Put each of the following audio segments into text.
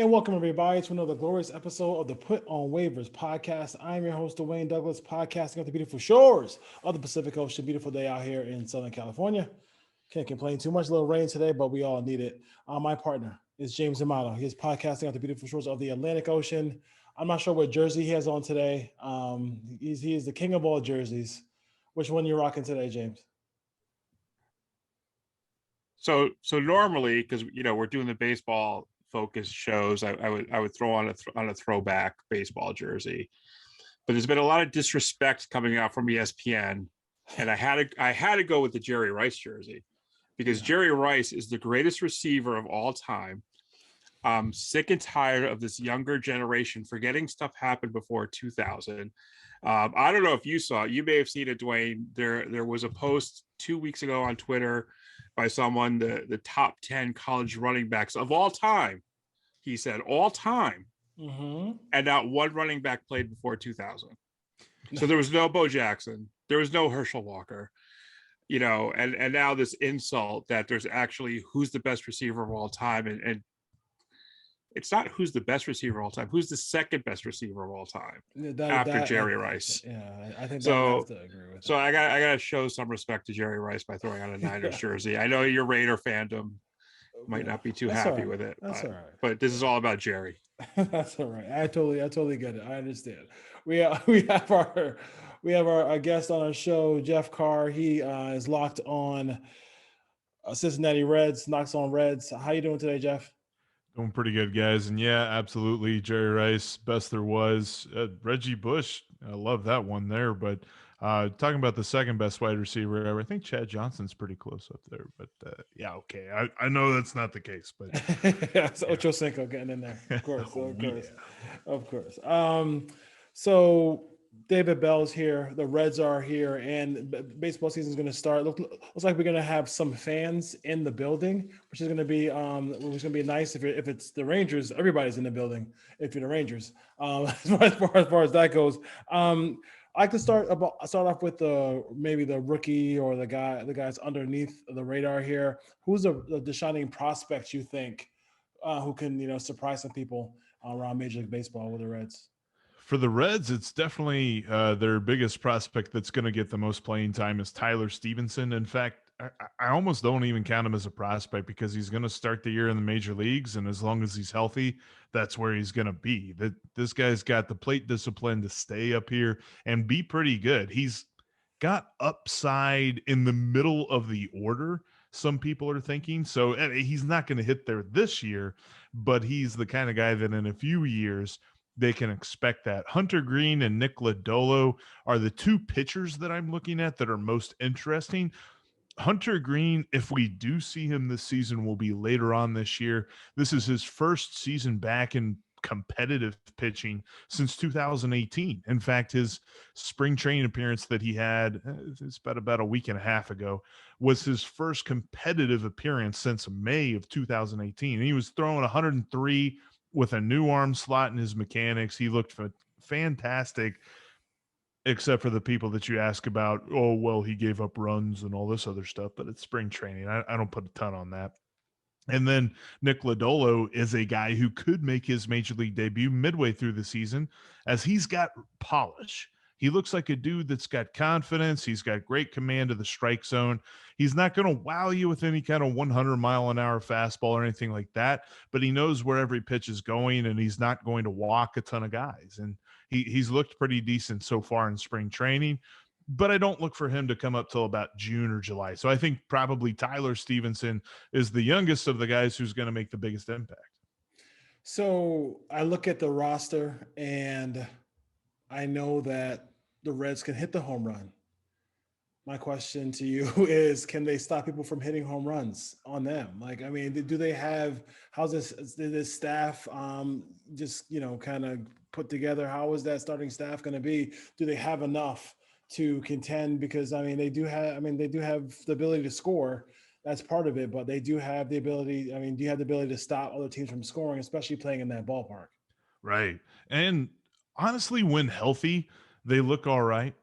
And welcome everybody to another glorious episode of the Put on Waivers podcast. I'm your host, Dwayne Douglas, podcasting off the beautiful shores of the Pacific Ocean. Beautiful day out here in Southern California. Can't complain too much. A little rain today, but we all need it. My partner is James Amato. He's podcasting off the beautiful shores of the Atlantic Ocean. I'm not sure what jersey he has on today. He is the king of all jerseys. Which one are you rocking today, James? So normally, because we're doing the baseball focused shows, I would throw on a throwback baseball jersey, but there's been a lot of disrespect coming out from ESPN, and I had to go with the Jerry Rice jersey because Jerry Rice is the greatest receiver of all time. I'm sick and tired of this younger generation forgetting stuff happened before 2000. I don't know if you saw it. You may have seen it, Dwayne. There was a post 2 weeks ago on Twitter by someone, the top 10 college running backs of all time. He said all time. Mm-hmm. And not one running back played before 2000. So there was no Bo Jackson. There was no Herschel Walker. And now this insult that there's actually who's the best receiver of all time. And it's not who's the best receiver of all time. Who's the second best receiver of all time after Jerry Rice? Yeah, I think so. I have to agree with so that. I got to show some respect to Jerry Rice by throwing on a Niners jersey. I know your Raider fandom might not be too happy with it. That's all right. But this is all about Jerry. That's all right. I totally get it. I understand. We have our guest on our show, Jeff Carr. He is locked on Cincinnati Reds, knocks on Reds. How you doing today, Jeff? Doing pretty good, guys. And yeah, absolutely. Jerry Rice, best there was. Reggie Bush, I love that one there. But talking about the second best wide receiver ever, I think Chad Johnson's pretty close up there. But yeah, okay. I know that's not the case. But it's Ocho Cinco getting in there. Of course. Of course. So David Bell's here. The Reds are here, and baseball season is going to start. Looks like we're going to have some fans in the building, which is going to be nice. If it's the Rangers, everybody's in the building. If you're the Rangers, as far as that goes, I like to start off with maybe the rookie or the guys underneath the radar here. Who's the shining prospect you think who can surprise some people around Major League Baseball with the Reds? For the Reds, it's definitely their biggest prospect that's going to get the most playing time is Tyler Stevenson. In fact, I almost don't even count him as a prospect because he's going to start the year in the major leagues, and as long as he's healthy, that's where he's going to be. This guy's got the plate discipline to stay up here and be pretty good. He's got upside in the middle of the order, some people are thinking. So he's not going to hit there this year, but he's the kind of guy that in a few years – they can expect that. Hunter Green and Nick Lodolo are the two pitchers that I'm looking at that are most interesting. Hunter Green, if we do see him this season, will be later on this year. This is his first season back in competitive pitching since 2018. In fact, his spring training appearance that he had, it's about a week and a half ago, was his first competitive appearance since May of 2018. And he was throwing 103 with a new arm slot in his mechanics. He looked fantastic, except for the people that you ask about, oh, well, he gave up runs and all this other stuff, but it's spring training. I don't put a ton on that. And then Nick Lodolo is a guy who could make his major league debut midway through the season as he's got polish. He looks like a dude that's got confidence. He's got great command of the strike zone. He's not going to wow you with any kind of 100-mile-an-hour fastball or anything like that, but he knows where every pitch is going, and he's not going to walk a ton of guys. And he's looked pretty decent so far in spring training, but I don't look for him to come up till about June or July. So I think probably Tyler Stevenson is the youngest of the guys who's going to make the biggest impact. So I look at the roster, and I know that the Reds can hit the home run. My question to you is, can they stop people from hitting home runs on them? Like, I mean, do they have, how's this staff just, kind of put together? How is that starting staff going to be? Do they have enough to contend? Because, I mean, they do have the ability to score. That's part of it, but they do have the ability. I mean, do you have the ability to stop other teams from scoring, especially playing in that ballpark? Right. And honestly, when healthy, they look all right.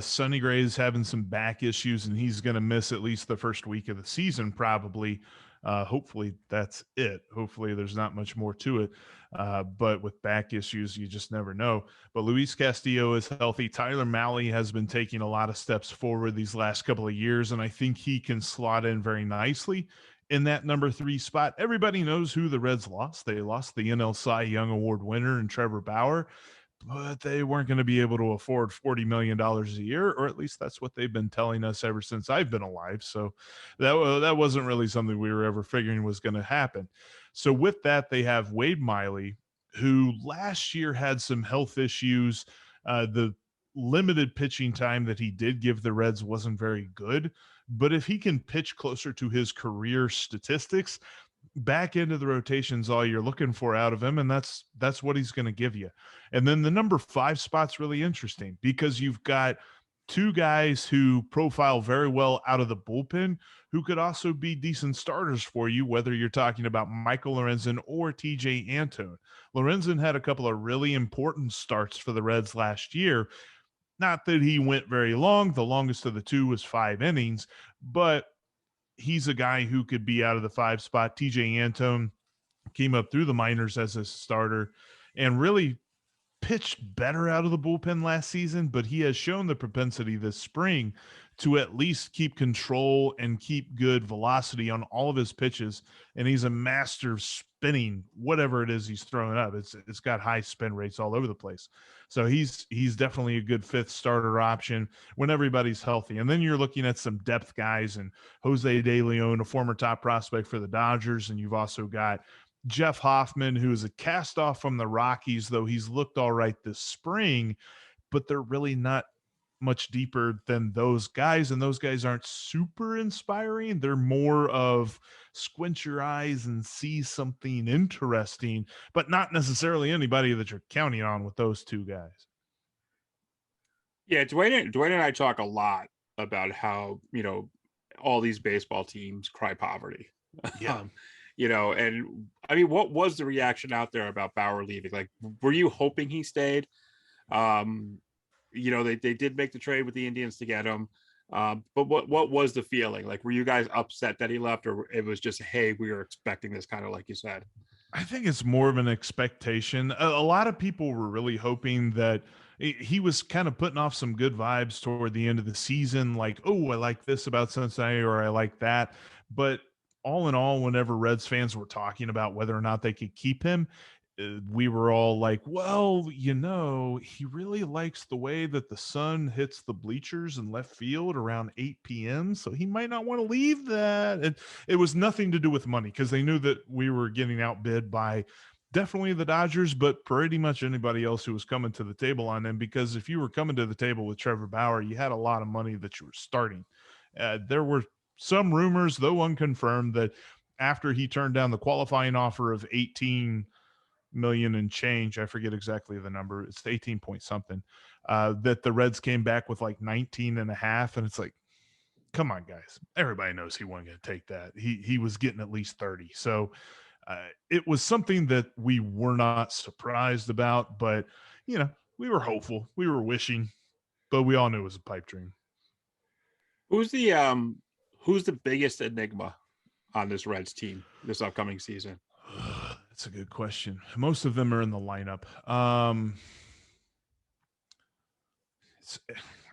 Sonny Gray's having some back issues, and he's going to miss at least the first week of the season probably. Hopefully that's it. Hopefully there's not much more to it. But with back issues, you just never know. But Luis Castillo is healthy. Tyler Mahle has been taking a lot of steps forward these last couple of years, and I think he can slot in very nicely in that number 3 spot. Everybody knows who the Reds lost. They lost the NL Cy Young Award winner and Trevor Bauer, but they weren't going to be able to afford $40 million a year, or at least that's what they've been telling us ever since I've been alive. So that wasn't really something we were ever figuring was going to happen. So with that, they have Wade Miley, who last year had some health issues. The limited pitching time that he did give the Reds wasn't very good, but if he can pitch closer to his career statistics, back into the rotation's all you're looking for out of him, and that's what he's going to give you. And then the number 5 spot's really interesting because you've got 2 guys who profile very well out of the bullpen who could also be decent starters for you, whether you're talking about Michael Lorenzen or TJ Antone. Lorenzen had a couple of really important starts for the Reds last year. Not that he went very long. The longest of the 2 was 5 innings, but he's a guy who could be out of the 5 spot. TJ Antone came up through the minors as a starter and really pitched better out of the bullpen last season, but he has shown the propensity this spring to at least keep control and keep good velocity on all of his pitches. And he's a master of spinning whatever it is he's throwing up. It's got high spin rates all over the place. So he's definitely a good 5th starter option when everybody's healthy. And then you're looking at some depth guys and Jose De Leon, a former top prospect for the Dodgers. And you've also got Jeff Hoffman, who is a cast off from the Rockies, though he's looked all right this spring, but they're really not much deeper than those guys. And those guys aren't super inspiring. They're more of squint your eyes and see something interesting, but not necessarily anybody that you're counting on with those 2 guys. Yeah, Dwayne and I talk a lot about how, all these baseball teams cry poverty. Yeah. And I mean, what was the reaction out there about Bauer leaving? Like, were you hoping he stayed? They did make the trade with the Indians to get him. But what was the feeling? Like, were you guys upset that he left, or it was just, hey, we were expecting this, kind of like you said? I think it's more of an expectation. A lot of people were really hoping that he was kind of putting off some good vibes toward the end of the season. Like, oh, I like this about Cincinnati, or I like that. But all in all, whenever Reds fans were talking about whether or not they could keep him, we were all like, well, he really likes the way that the sun hits the bleachers in left field around 8 p.m. So he might not want to leave that. And it was nothing to do with money because they knew that we were getting outbid by definitely the Dodgers, but pretty much anybody else who was coming to the table on them. Because if you were coming to the table with Trevor Bauer, you had a lot of money that you were starting. There were some rumors, though unconfirmed, that after he turned down the qualifying offer of 18 million and change, I forget exactly the number, it's 18 point something, that the Reds came back with like 19 and a half. And it's like, come on, guys. Everybody knows he wasn't going to take that. He was getting at least 30. So it was something that we were not surprised about, but we were hopeful, we were wishing, but we all knew it was a pipe dream. Who's the biggest enigma on this Reds team this upcoming season? That's a good question. Most of them are in the lineup.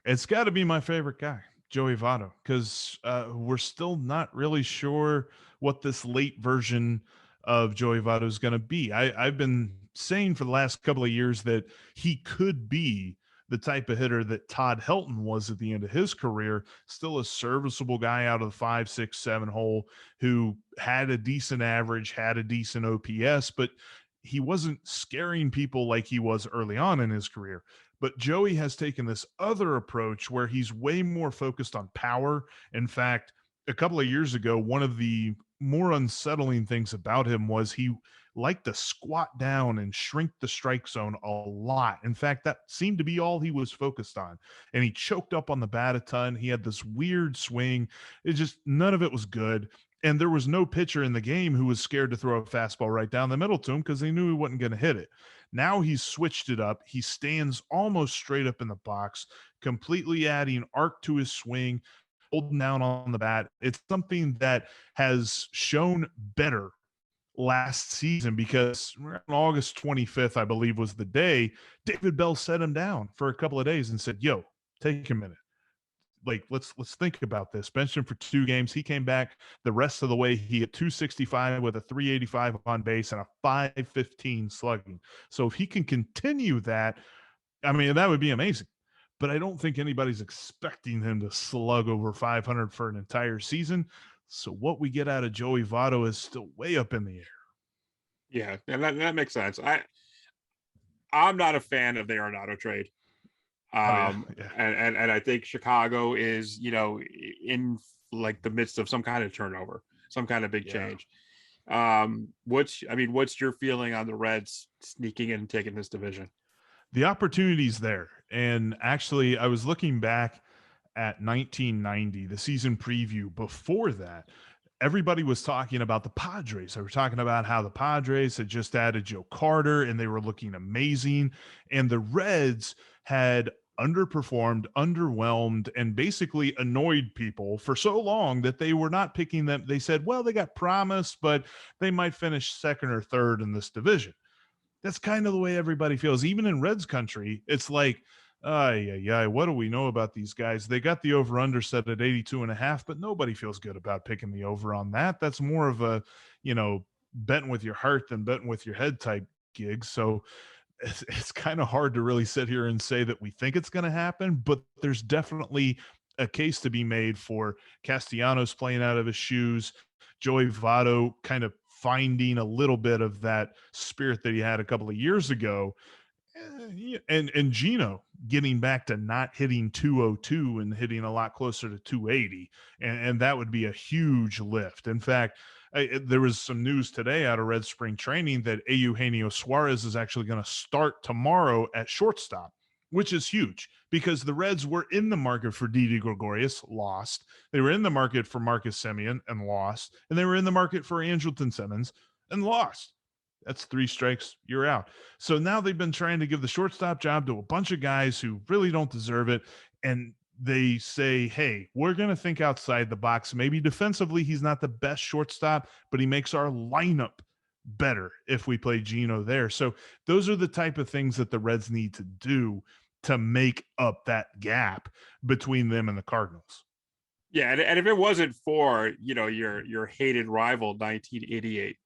It's got to be my favorite guy, Joey Vado, because we're still not really sure what this late version of Joey Vado is going to be. I've been saying for the last couple of years that he could be the type of hitter that Todd Helton was at the end of his career, still a serviceable guy out of the 5, 6, 7 hole who had a decent average, had a decent OPS, but he wasn't scaring people like he was early on in his career. But Joey has taken this other approach where he's way more focused on power. In fact, a couple of years ago, one of the more unsettling things about him was he liked to squat down and shrink the strike zone a lot. In fact, that seemed to be all he was focused on. And he choked up on the bat a ton. He had this weird swing. It just, none of it was good. And there was no pitcher in the game who was scared to throw a fastball right down the middle to him because they knew he wasn't going to hit it. Now he's switched it up. He stands almost straight up in the box, completely adding arc to his swing, holding down on the bat. It's something that has shown better last season, because on August 25th, I believe, was the day David Bell set him down for a couple of days and said, yo, take a minute. Like, let's think about this. Benched him for 2 games. He came back the rest of the way. He hit 265 with a 385 on base and a 515 slugging. So if he can continue that, I mean, that would be amazing. But I don't think anybody's expecting him to slug over 500 for an entire season. So what we get out of Joey Votto is still way up in the air. Yeah, and that makes sense. I'm not a fan of the Arenado trade. And I think Chicago is, in like the midst of some kind of turnover, some kind of big change. What's your feeling on the Reds sneaking in and taking this division? The opportunity's there. And actually, I was looking back at 1990, the season preview. Before that, everybody was talking about the Padres. They were talking about how the Padres had just added Joe Carter and they were looking amazing. And the Reds had underperformed, underwhelmed, and basically annoyed people for so long that they were not picking them. They said, well, they got promise, but they might finish second or third in this division. That's kind of the way everybody feels. Even in Reds country, it's like, what do we know about these guys? They got the over-under set at 82.5, but nobody feels good about picking the over on that. That's more of a, betting with your heart than betting with your head type gig. So it's kind of hard to really sit here and say that we think it's going to happen, but there's definitely a case to be made for Castellanos playing out of his shoes, Joey Votto kind of finding a little bit of that spirit that he had a couple of years ago, and Gino getting back to not hitting 202 and hitting a lot closer to 280, and that would be a huge lift. In fact, there was some news today out of Red Spring Training that Eugenio Suarez is actually going to start tomorrow at shortstop, which is huge because the Reds were in the market for Didi Gregorius, lost. They were in the market for Marcus Semien and lost. And they were in the market for Andrelton Simmons and lost. That's 3 strikes, you're out. So now they've been trying to give the shortstop job to a bunch of guys who really don't deserve it. And they say, hey, we're going to think outside the box. Maybe defensively, he's not the best shortstop, but he makes our lineup better if we play Gino there. So those are the type of things that the Reds need to do to make up that gap between them and the Cardinals. Yeah, and if it wasn't for, your hated rival 1988,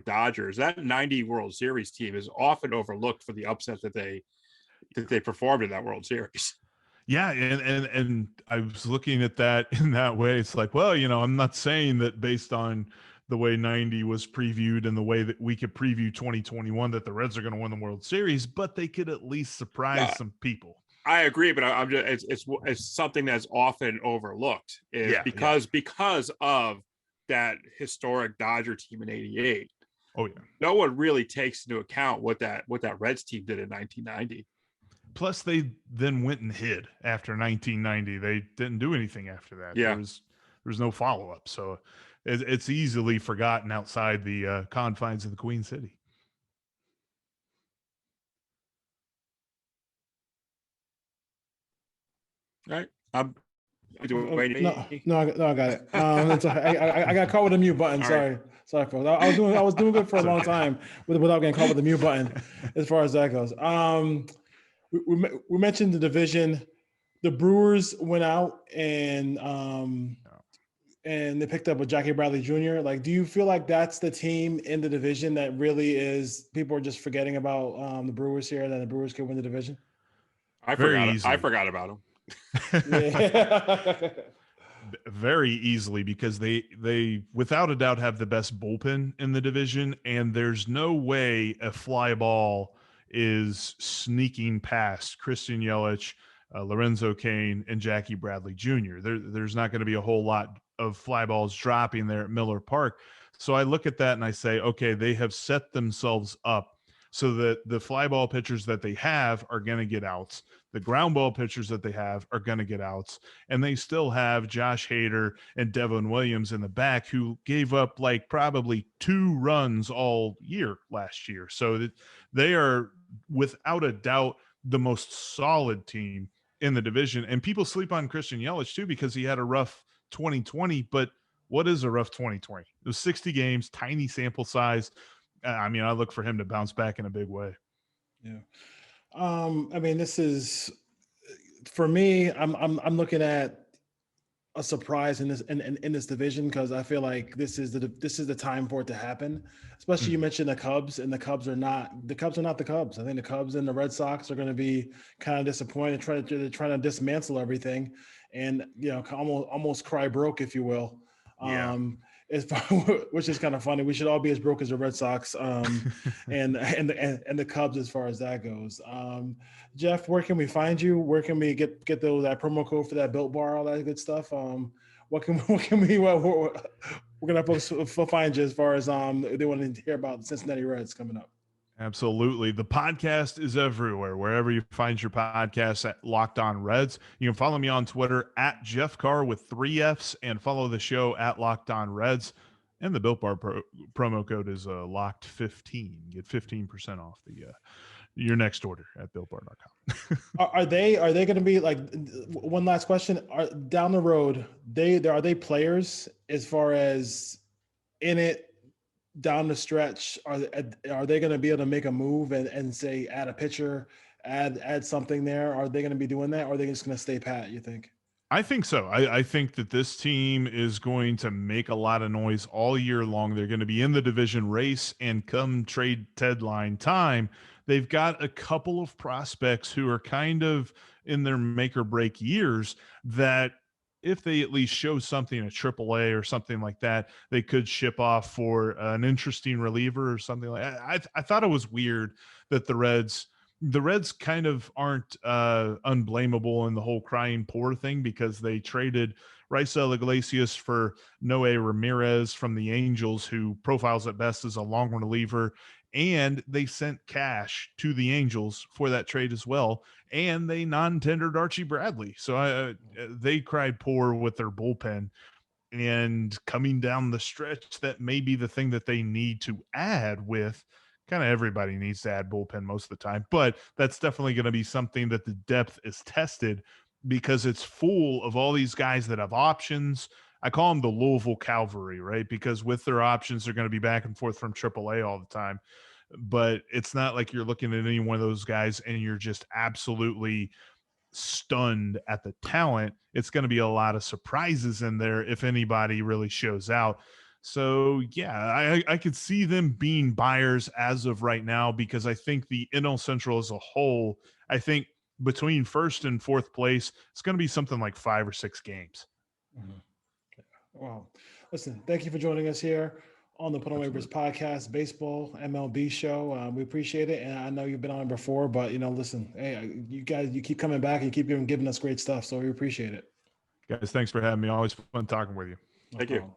Dodgers, that 90 World Series team is often overlooked for the upset that they performed in that World Series. Yeah, and I was looking at that in that way. It's like, well, I'm not saying that based on the way 90 was previewed and the way that we could preview 2021 that the Reds are going to win the World Series, but they could at least surprise some people. I agree, but I'm just it's something that's often overlooked because of that historic Dodger team in '88. Oh yeah, no one really takes into account what that Reds team did in 1990. Plus, they then went and hid after 1990. They didn't do anything after that. Yeah. There was no follow up, so it's easily forgotten outside the confines of the Queen City. All right. No, I got it. I got caught with the mute button. Sorry, folks. I was doing good for a long time without getting caught with the mute button. As far as that goes, we mentioned the division. The Brewers went out and they picked up a Jackie Bradley Jr. Like, do you feel like that's the team in the division that really is? People are just forgetting about the Brewers here, and that the Brewers could win the division. I forgot about them. Yeah. Very easily, because they without a doubt have the best bullpen in the division, and there's no way a fly ball is sneaking past Christian Yelich, Lorenzo Cain, and Jackie Bradley Jr. There's not going to be a whole lot of fly balls dropping there at Miller Park. So I look at that and I say, okay, they have set themselves up so that the fly ball pitchers that they have are going to get outs. The ground ball pitchers that they have are going to get outs. And they still have Josh Hader and Devin Williams in the back, who gave up like probably 2 runs all year last year. So that they are without a doubt the most solid team in the division. And people sleep on Christian Yelich too, because he had a rough 2020, but what is a rough 2020? It was 60 games, tiny sample size. I mean, I look for him to bounce back in a big way. Yeah. I mean, this is for me. I'm looking at a surprise in this division because I feel like this is the time for it to happen. Especially you mentioned the Cubs, and the Cubs are not the Cubs. I think the Cubs and the Red Sox are going to be kind of disappointed. They're trying to dismantle everything, and almost cry broke, if you will. Yeah. Which is kind of funny. We should all be as broke as the Red Sox, and the Cubs as far as that goes. Jeff, where can we find you? Where can we get that promo code for that Built Bar, all that good stuff? We're gonna find you as far as they want to hear about the Cincinnati Reds coming up. Absolutely. The podcast is everywhere, wherever you find your podcasts at Locked On Reds. You can follow me on Twitter at Jeff Carr with 3 Fs and follow the show at Locked On Reds. And the Built Bar promo code is Locked15. Get 15% off your next order at BuiltBar.com. Are they going to be like, one last question? Down the road, are they players as far as in it? Down the stretch, are they going to be able to make a move and say add a pitcher, add something there? Are they going to be doing that, or are they just going to stay pat, you think? I think so. I think that this team is going to make a lot of noise all year long. They're going to be in the division race, and come trade deadline time, they've got a couple of prospects who are kind of in their make or break years that if they at least show something at AAA or something like that, they could ship off for an interesting reliever or something like that. I thought it was weird that the Reds kind of aren't unblameable in the whole crying poor thing, because they traded Raisel Iglesias for Noé Ramirez from the Angels, who profiles at best as a long reliever, and they sent cash to the Angels for that trade as well, and they non-tendered Archie Bradley. So they cried poor with their bullpen, and coming down the stretch, that may be the thing that they need to add with. Kind of everybody needs to add bullpen most of the time, but that's definitely going to be something that the depth is tested, because it's full of all these guys that have options. I call them the Louisville Cavalry, right? Because with their options, they're going to be back and forth from AAA all the time. But it's not like you're looking at any one of those guys and you're just absolutely stunned at the talent. It's going to be a lot of surprises in there if anybody really shows out. So, yeah, I could see them being buyers as of right now, because I think the NL Central as a whole, I think between first and fourth place, it's going to be something like 5 or 6 games. Mm-hmm. Wow. Listen, thank you for joining us here on the Put on Waivers podcast, baseball MLB show. We appreciate it. And I know you've been on before, but listen, hey, you guys, you keep coming back and keep giving us great stuff. So we appreciate it. Guys, thanks for having me. Always fun talking with you. Thank you.